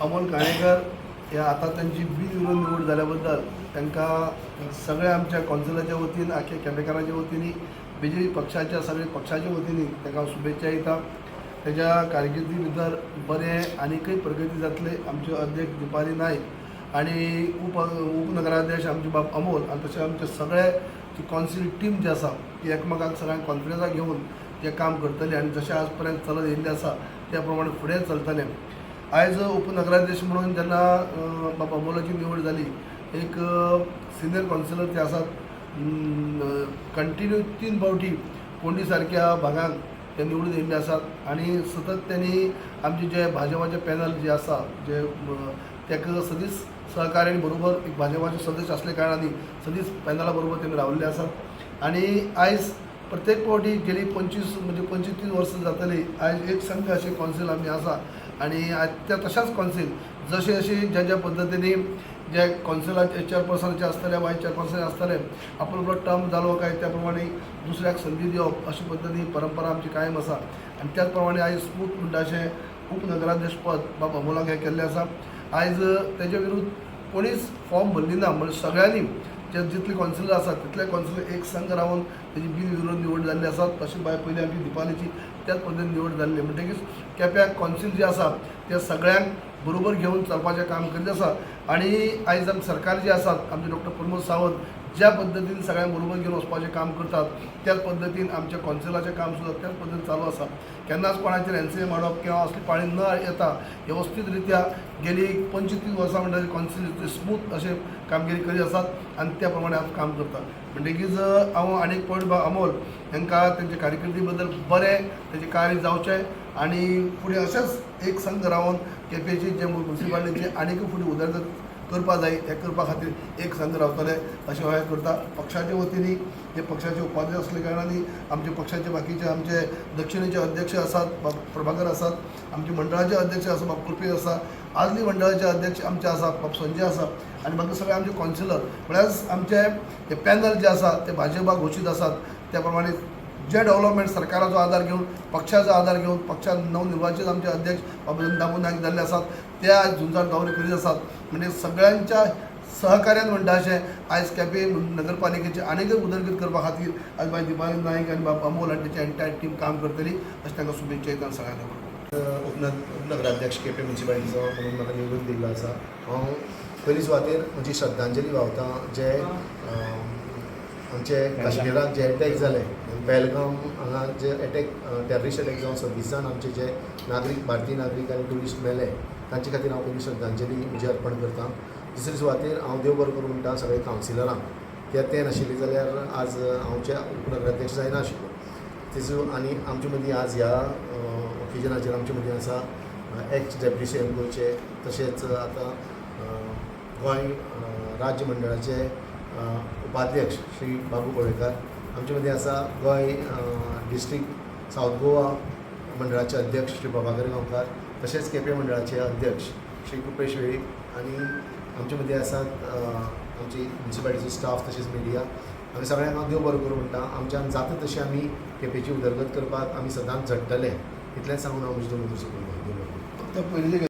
अमोल काणेकर या आता त्यांची बिनविरोध निवड झाल्याबद्दल त्यांना सगळ्या आमच्या कौन्सिलरच्या वतीन आख्या केपेकारांच्या वतीने BJP पक्षाच्या सगळ्या पक्षाच्या वतीने त्यांना शुभेच्छा येतात. त्याच्या कारकिर्दी भितर बरे आनीकय प्रगती जातले. आमचे अध्यक्ष दिपाली नाईक आणि उपनगराध्यक्ष आमचे बाब अमोल आणि तशें आमचे सगळे जी कौन्सिल टीम जी आसा ती एकमेकांक सगळ्यांक कॉन्फिडन्साक घेवन ते काम करतले आणि जशें आज पर्यंत चलत येयल्लें आसा त्या प्रमाणे फुडें चलतलें. आयज उपनगराध्यक्ष म्हणून जेन्ना बाब अमोलाची निवड जाली, एक सिनियर कौन्सिलर ते आसात कंटिन्यू 3 फावटी फोंडी सारक्या भागांक ते निवडून येयल्ले आसात आणि सतत त्यांनी आमचे जे भाजपाचे पॅनल जे आसा जे ताका सदींच सहकार्यां बरोबर एक भाजपाचे सदस्य असले कारणाने सदींच पॅनला बरोबर तेमी राविल्ले आसात आणि आयज प्रत्येक फावटी गेली 25-30 वर्सां जातली आयज एक संघ असे कौन्सिल आमी आसा आणि त्या तशाच कौन्सिल जशी ज्या पद्धतीने जे कौन्सिलाचे चेअरपर्सनाचे आसतले वायस चेअरपर्सन आसतले आपलो टर्म जालो काय त्या प्रमाणे दुसऱ्याक संधी दिवप अशी पद्धती परंपरा आमची कायम आसा आणि त्याच प्रमाणे आयज स्मूथ म्हणटा अशें उपनगराध्यक्ष पद बाब अमोलाक हें केल्लें आसा. आयज तेजे विरुद्ध कोणीच फॉर्म भरली ना, म्हणजे सगळ्यांनी जे जितले कौन्सिलर आसात तितले कौन्सिलर एक संघ रावन तेजी बिनविरोध निवड जाल्ली आसा. तशी भायर पयलीं आमची दिपालीची त्याच पद्दतीन निवड जाल्ली म्हणटकीच केप्यां कौन्सिल जे आसा ते सगळ्यांक बरोबर घेवन चलपाचें काम करीत आसा आणि आयज आमचे सरकार जे आसात आमचे डॉक्टर प्रमोद सावंत ज्या पद्धतीन सगळ्यांक बरोबर घेवन वचपाचें काम करतात त्याच पद्धतीन आमच्या कौन्सिलाचें काम सुद्दां त्याच पद्धतीन चालू आसा. केन्नाच कोणाचेर एनसीए मारप किंवा असली पाळी न येता व्यवस्थीत रित्या गेली 25-30 वर्सां म्हणटा कौन्सिल स्मूथ अशें कामगिरी करीत आसात आणि त्या प्रमाणे आज काम करतात. म्हणटकीच हांव आनीक पॉयंट अमोल हांकां तेंचे कारकिर्दी बद्दल बरें तेजें कार्य जावचें आणि फुडें अशेंच एक संघ रावन केपेची जे म्युनिसिपालिटीचे आनीक फुडें उदरगत करपा जाय हे करपा खातीर एक संघ रावतले अशें हांव करता. पक्षाच्या वतीने हे पक्षाचे उपाध्यक्ष असले कारणाने आमचे पक्षाचे बाकीचे आमचे दक्षिणेचे अध्यक्ष आसात प्रभाकर आसात, आमचे मंडळाचे अध्यक्ष आसा बाब कृपेश आसा, आदली मंडळाचे अध्यक्ष आमचे आसात बाब संजय आसा आणि बाकी सगळे आमचे कौन्सिलर म्हळ्यार आमचे हे पॅनल जे आसा ते भाजपा घोशीत आसात. त्या प्रमाणे जे डेव्हलपमेंट सरकाराचो आधार घेवन पक्षाचो आधार घेवन पक्षान नवनिर्वाचित आमचे अध्यक्ष बाब दामू नायक जाल्ले आसात ते आज झुंजार दौरे करीत आसात. म्हणजे सगळ्यांच्या सहकार्यान म्हणटा अशें आयज केपें नगरपालिकेचे आनीक उदरगत करपा खातीर आज बाय दिपाली नायक आनी बाब अमोल आनी तेची एंटायर टीम काम करतली अशें तांकां शुभेच्छा दिता सगळ्यांक. उपनगराध्यक्ष केपें म्युनिसिपालिटीचो म्हणून म्हाका निवडून दिल्लो आसा. हांव पयली सुवातेर म्हजी श्रद्धांजली व्हांवता जे आमचे काश्मीराक जे अटॅक जाले पहलगाम हांगा जे टेररिस्ट अटॅक जावन 26 जाण आमचे जे नागरीक भारतीय नागरीक आनी ट्युरिस्ट मेले तांचे खातीर हांव पयली श्रद्धांजली म्हजी अर्पण करता. दुसरे सुवातेर हांव देव बरो करूं म्हणटा सगळे कावन्सिलरांक कित्याक ते नाशिल्ले जाल्यार आज हांवचे उपनगराध्यक्ष जायना आशिल्लो. तेजो आनी आमचे मदीं आज ह्या ओकेजनाचेर आमचे मदीं आसा एक्स डेप्युटी CM गोंयचे तशेंच आतां गोंय राज्य मंडळाचे उपाध्यक्ष श्री बाबू कोळेकर आमचे मदीं आसा. गोंय डिस्ट्रिक्ट सावथ गोवा मंडळाचे अध्यक्ष श्री प्रभाकर गांवकार तशेंच केपें मंडळाचे अध्यक्ष श्री कृपेश वेळीप आनी आमचे मदीं आसात आमची म्युनिसिपालिटीचो स्टाफ तशेंच मिडिया. आमी सगळ्यांक हांव देव बरो करूं म्हणटा. आमच्यान जाता तशी आमी केपेची उदरगत करपाक आमी सदांच झडटले इतलेंच सांगून हांव म्हजी दोन उतर सोंपयता.